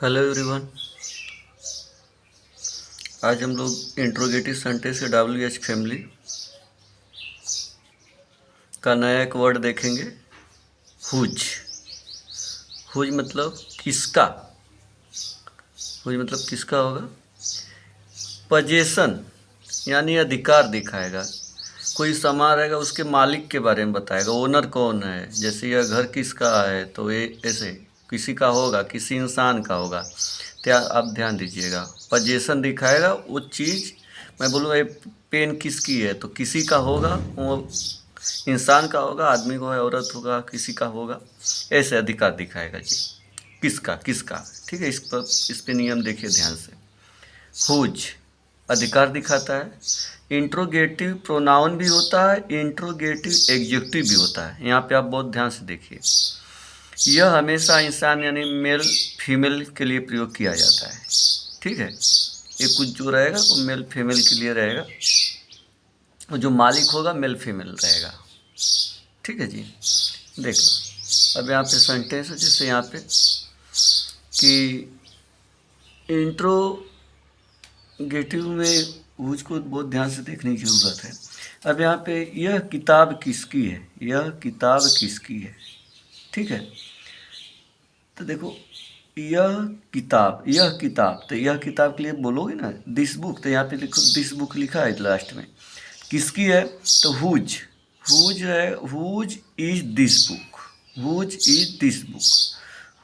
Hello everyone. आज हम लोग इंट्रोगेटिव सेंटेंस के WH फैमिली का नया एक वर्ड देखेंगे, हुज। हुज मतलब किसका। हुज मतलब किसका होगा। पजेशन यानी अधिकार दिखाएगा। कोई सामान रहेगा उसके मालिक के बारे में बताएगा, ओनर कौन है। जैसे यह घर किसका है तो ये ऐसे किसी का होगा, किसी इंसान का होगा। तो आप ध्यान दीजिएगा, पजेशन दिखाएगा वो चीज़। मैं बोलूँगा ये पेन किसकी है तो किसी का होगा, वो इंसान का होगा, आदमी को है, औरत होगा, किसी का होगा। ऐसे अधिकार दिखाएगा जी, किसका किसका। ठीक है, इस पे नियम देखिए ध्यान से। हुज अधिकार दिखाता है। इंट्रोगेटिव प्रोनाउन भी होता है, इंट्रोगेटिव एग्जेक्टिव भी होता है। यहाँ पे आप बहुत ध्यान से देखिए। यह हमेशा इंसान यानी मेल फीमेल के लिए प्रयोग किया जाता है। ठीक है, ये कुछ जो रहेगा वो मेल फीमेल के लिए रहेगा, और जो मालिक होगा मेल फीमेल रहेगा। ठीक है जी, देख लो। अब यहाँ पे सेंटेंस है, जैसे यहाँ पे कि इंट्रोगेटिव में हुज को बहुत ध्यान से देखने की ज़रूरत है। अब यहाँ पे यह किताब किसकी है, यह किताब किसकी है। ठीक है, तो देखो यह किताब तो यह किताब के लिए बोलोगे ना दिस बुक, तो यहाँ पे लिखो दिस बुक लिखा है लास्ट में। किसकी है तो हुज। हुज है, whose is this book, whose is this book.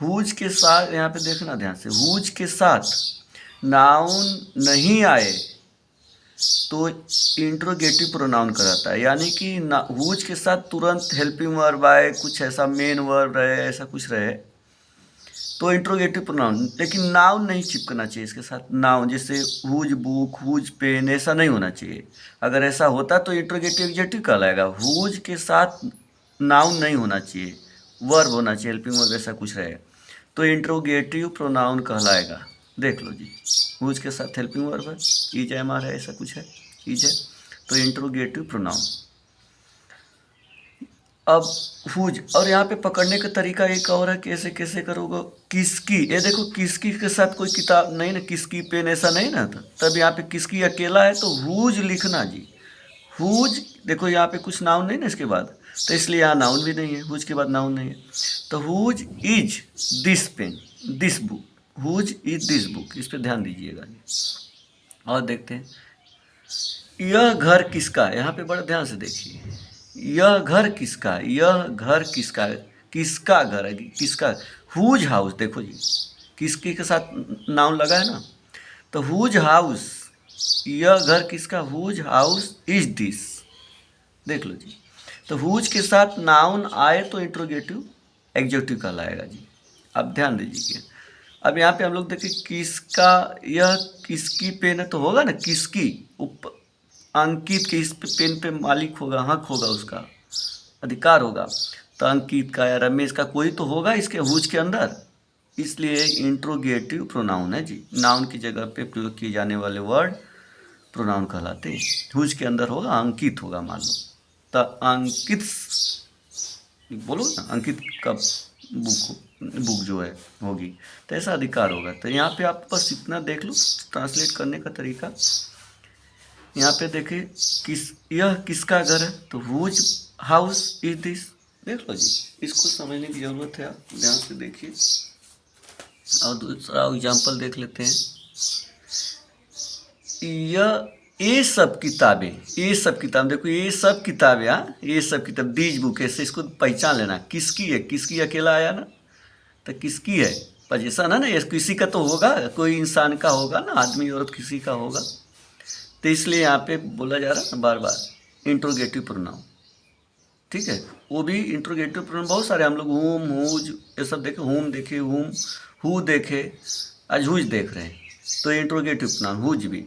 Whose के साथ यहाँ पे देखना ध्यान से, हुज के साथ नाउन नहीं आए तो इंट्रोगेटिव प्रोनाउन कराता है। यानी कि हुज के साथ तुरंत हेल्पिंग वर्ब आए, कुछ ऐसा मेन वर्ब रहे, ऐसा कुछ रहे तो इंट्रोगेटिव प्रोनाउन। लेकिन नाउन नहीं चिपकना चाहिए इसके साथ, नाउन जैसे हुज बुक, हुज पेन, ऐसा नहीं होना चाहिए। अगर ऐसा होता तो इंट्रोगेटिव एग्जेक्टिव कहलाएगा। हुज के साथ नाउन नहीं होना चाहिए, वर्ब होना चाहिए, हेल्पिंग वर्ब ऐसा कुछ रहे तो इंट्रोगेटिव प्रोनाउन कहलाएगा। देख लो जी, हुज के साथ हेल्पिंग वर्ब है, इज एम आर है, ऐसा कुछ है, इज है तो इंट्रोगेटिव प्रोनाउन। अब हुज, और यहाँ पे पकड़ने का तरीका एक और है, कैसे कैसे करोगे। किसकी, ये देखो किसकी के साथ कोई किताब नहीं ना, किसकी पेन ऐसा नहीं ना था, तब यहाँ पे किसकी अकेला है तो हुज लिखना जी। हुज देखो यहाँ पे कुछ नाउन नहीं ना इसके बाद, तो इसलिए यहाँ नाउन भी नहीं है, हुज के बाद नाउन नहीं है। तो whose is this pen, this book, whose is this book, इस पर ध्यान दीजिएगा जी। और देखते हैं यह घर किसका है, यहाँ पे बड़ा ध्यान से देखिए। यह घर किसका है, यह घर किसका है, किसका घर है, किसका। हुज हाउस, देखो जी किसकी के साथ नाउन लगा है ना, तो हुज हाउस, यह घर किसका, हुज हाउस इज दिस। देख लो जी, तो हुज के साथ नाउन आए तो इंट्रोगेटिव एग्जेक्टिव कहलाएगा जी। अब ध्यान दीजिए। अब यहाँ पे हम लोग देखें किसका, यह किसकी पेन है तो होगा ना किसकी, अंकित के इस पेन पे मालिक होगा, हक होगा, उसका अधिकार होगा। तो अंकित का या रमेश का कोई तो होगा इसके हुज के अंदर, इसलिए इंट्रोगेटिव प्रोनाउन है जी। नाउन की जगह पे प्रयोग किए जाने वाले वर्ड प्रोनाउन कहलाते हैं। हुज के अंदर होगा, अंकित होगा मान लो, तो अंकित बोलो ना, अंकित का बुक जो है होगी, तो ऐसा अधिकार होगा। तो यहाँ पे आप बस इतना देख लो ट्रांसलेट करने का तरीका। यहाँ पे देखिए यह किसका घर है तो हुज हाउस इज दिस। देख लो जी, इसको समझने की ज़रूरत है, आप ध्यान से देखिए। और दूसरा एग्जाम्पल देख लेते हैं। ये सब किताबें, ये सब किताब देखो, ये सब किताबें, ये सब किताब दीज बुक, ऐसे इसको पहचान लेना किसकी है। किसकी अकेला आया ना, तो किसकी है पोजीशन है ना, ये किसी का तो होगा, कोई इंसान का होगा ना, आदमी औरत किसी का होगा। तो इसलिए यहाँ पे बोला जा रहा है बार बार इंट्रोगेटिव प्रोनाउन। ठीक है, वो भी इंट्रोगेटिव प्रोनाउन बहुत सारे हम लोग हुम, हुज, ये सब देखे, हुम देखे, हुम, हु देखे, आज हुज देख रहे हैं, तो इंट्रोगेटिव प्रोनाउन हुज भी।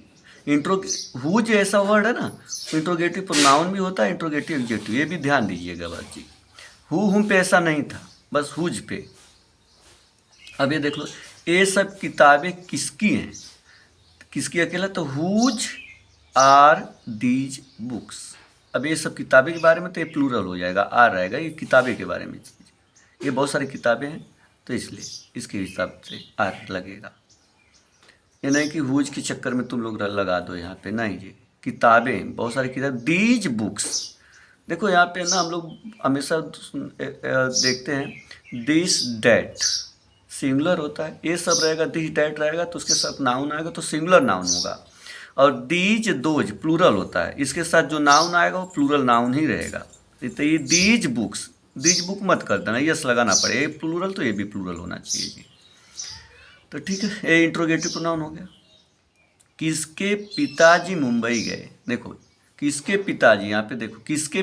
हुज ऐसा वर्ड है ना, इंट्रोगेटिव प्रोनाउन भी होता है, इंट्रोगेटिव एग्जेक्टिव, ये भी ध्यान दीजिएगा बात जी। हुम पे ऐसा नहीं था, बस हुज पे। अब ये देख लो, ये सब किताबें किसकी हैं, किसकी अकेला, तो हुज आर दीज बुक्स। अब ये सब किताबें के बारे में तो ये प्लूरल हो जाएगा, आर रहेगा, ये किताबें के बारे में। ये बहुत सारी किताबें हैं, तो इसलिए इसके हिसाब से आर लगेगा। ये नहीं कि हुज के चक्कर में तुम लोग लगा दो यहाँ पे, नहीं जी। किताबें, बहुत सारी किताब, दीज बुक्स। देखो यहाँ पे ना हम लोग हमेशा देखते हैं दिस डैट सिंगुलर होता है, ये सब रहेगा, दिस डैट रहेगा तो उसके साथ नाउन आएगा तो सिंगुलर नाउन होगा। और दीज दोज प्लूरल होता है, इसके साथ जो नाउन आएगा वो प्लूरल नाउन ही रहेगा। तो ये दीज बुक्स, दीज बुक मत कर देना, यस लगाना पड़ेगा, ये प्लूरल तो ये भी प्लूरल होना चाहिए जी। तो ठीक है, ये इंट्रोगेटिव प्रोनाउन हो गया। किसके पिताजी मुंबई गए, देखो किसके पिताजी, यहाँ पे देखो किसके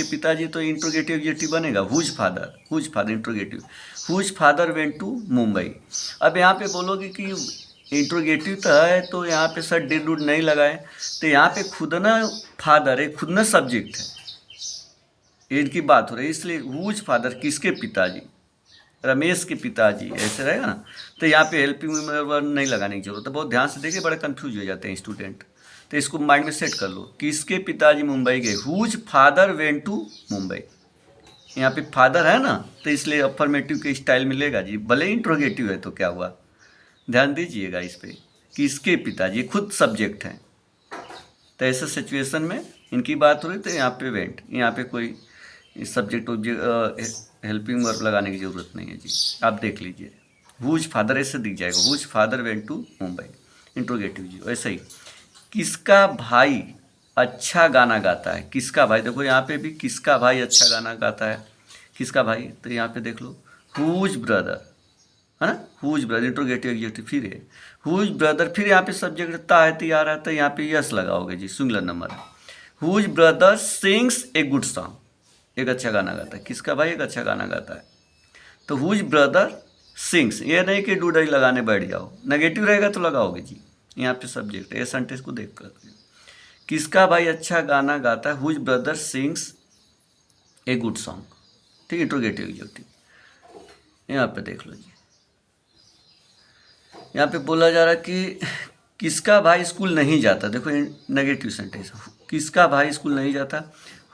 पिताजी तो इंट्रोगेटिव एडजेक्टिव बनेगा, whose father interrogative, whose father went to Mumbai. अब यहाँ पे बोलोगे कि इंट्रोगेटिव तो है तो यहाँ पे सर डिड वुड नहीं लगाए, तो यहाँ पे खुद ना फादर है, खुद ना सब्जेक्ट है, इनकी बात हो रही है, इसलिए हुज फादर किसके पिताजी, रमेश के पिताजी, ऐसे रहेगा ना। तो यहाँ पे हेल्पिंग वर्ब नहीं लगाने की जरूरत है, बहुत ध्यान से देखिए, बड़े कंफ्यूज हो जाते हैं स्टूडेंट, तो इसको माइंड में सेट कर लो। किसके पिताजी मुंबई गए, whose father went to Mumbai. यहाँ पे फादर है ना, तो इसलिए अफर्मेटिव के स्टाइल मिलेगा जी, भले इंट्रोगेटिव है तो क्या हुआ, ध्यान दीजिएगा इस पर। किसके पिताजी खुद सब्जेक्ट हैं, तो ऐसे सिचुएशन में इनकी बात हो रही, तो यहाँ पे वेंट, यहाँ पे कोई सब्जेक्ट ऑब्जेक्ट हेल्पिंग वर्ब लगाने की ज़रूरत नहीं है जी, आप देख लीजिए। हुज फादर ऐसे दिख जाएगा, whose father went to Mumbai, interrogative जी। वैसे ही किसका भाई अच्छा गाना गाता है, किसका भाई, देखो यहाँ पे भी किसका भाई अच्छा गाना गाता है, किसका भाई, तो यहाँ पे देख लो हुज ब्रदर, है ना, हुज ब्रदर इंट्रोगेटिव एडजेक्टिव, फिर है हुज ब्रदर, फिर यहाँ पे सब्जेक्ट ता है, तो आ रहा है, यहाँ पे यस लगाओगे जी, सिंगुलर नंबर है। Whose brother sings a good song, एक अच्छा गाना गाता है, किसका भाई एक अच्छा गाना गाता है, तो हुज ब्रदर सिंग्स, ये नहीं कि डू डज लगाने बैठ जाओ, नेगेटिव रहेगा तो लगाओगे जी, यहाँ पे सब्जेक्ट है, सेंटेंस को देख कर। किसका भाई अच्छा गाना गाता है, whose brother sings a good song, ठीक, इंट्रोगेटिव एडजेक्टिव। यहाँ पे देख लो जी, यहाँ पे बोला जा रहा है कि किसका भाई स्कूल नहीं जाता, देखो नेगेटिव सेंटेंस, किसका भाई स्कूल नहीं जाता,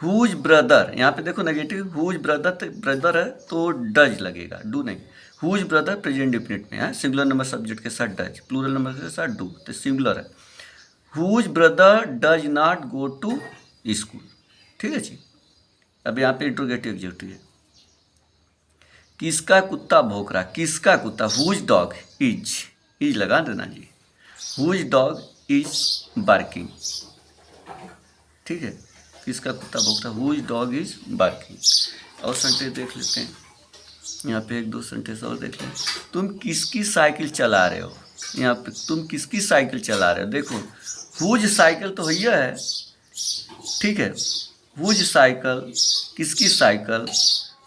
हुज ब्रदर, यहाँ पे देखो नेगेटिव, हुज ब्रदर, तो ब्रदर है तो डज लगेगा, डू नहीं, हुज ब्रदर प्रेजेंट डिफिनिट में है, सिंगुलर नंबर सब्जेक्ट के साथ डज, प्लूरल नंबर के साथ डू, तो सिंगुलर है। Whose brother does not go to school, ठीक है जी। अब यहाँ पे इंट्रोगेटिव एडजेक्टिव है, किसका कुत्ता भौंक रहा, किसका कुत्ता, हुज डॉग इज लगा देना जी, हुज डॉग इज बार्किंग, ठीक है, किसका कुत्ता भौंक रहा, हुज डॉग इज बार्किंग। और सेंटेंस देख लेते हैं, यहाँ पे एक दो सेंटेंस और देख लें। तुम किसकी साइकिल चला रहे हो, यहाँ पे तुम किसकी साइकिल चला रहे हो, देखो हुज साइकिल तो भैया है, ठीक है, हुज साइकिल, किसकी साइकिल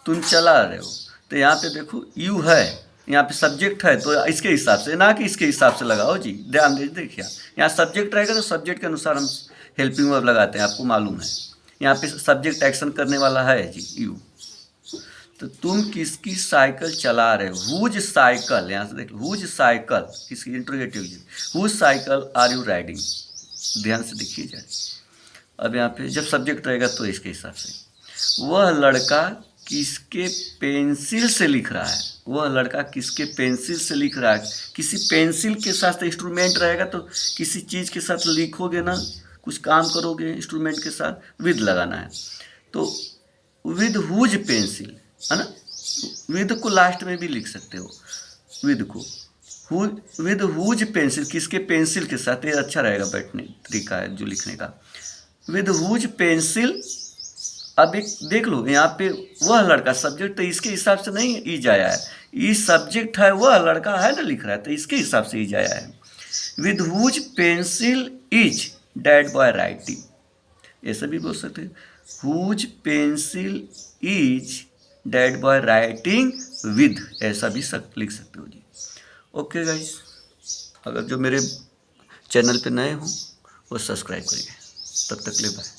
तुम चला रहे हो, तो यहाँ पे देखो यू है, यहाँ पे सब्जेक्ट है तो इसके हिसाब से, ना कि इसके हिसाब से लगाओ जी, ध्यान दीजिए। देखिए यहाँ सब्जेक्ट रहेगा तो सब्जेक्ट के अनुसार हम हेल्पिंग वर्ब लगाते हैं, आपको मालूम है, यहाँ पे सब्जेक्ट एक्शन करने वाला है जी यू। तो तुम किसकी साइकिल चला रहे हो, हुज साइकिल, यहाँ से देख लो हुज साइकिल, किसकी इंट्रोगेटिव, whose cycle are you riding, ध्यान से देखिए जाए। अब यहाँ पे जब सब्जेक्ट रहेगा तो इसके हिसाब से, वह लड़का किसके पेंसिल से लिख रहा है, वह लड़का किसके पेंसिल से लिख रहा है, किसी पेंसिल के साथ इंस्ट्रूमेंट रहेगा तो किसी चीज़ के साथ लिखोगे ना, कुछ काम करोगे इंस्ट्रूमेंट के साथ, विद लगाना है, तो विद हुज पेंसिल, है ना, विद को लास्ट में भी लिख सकते हो, विद को, विद हुज पेंसिल, किसके पेंसिल के साथ, ये अच्छा रहेगा बैठने तरीका है जो लिखने का, विद हुज पेंसिल। अब एक देख लो यहाँ पे वह लड़का सब्जेक्ट, तो इसके हिसाब से नहीं इज आया है, ये सब्जेक्ट है, वह लड़का है ना लिख रहा है, तो इसके हिसाब से इज आया है। With whose pencil is that boy writing, ऐसा भी बोल सकते हैं, whose pencil is that boy writing with, ऐसा भी लिख सकते हो जी। ओके गाइस, अगर जो मेरे चैनल पे नए हो वो सब्सक्राइब करिए, तब तक ले बाय।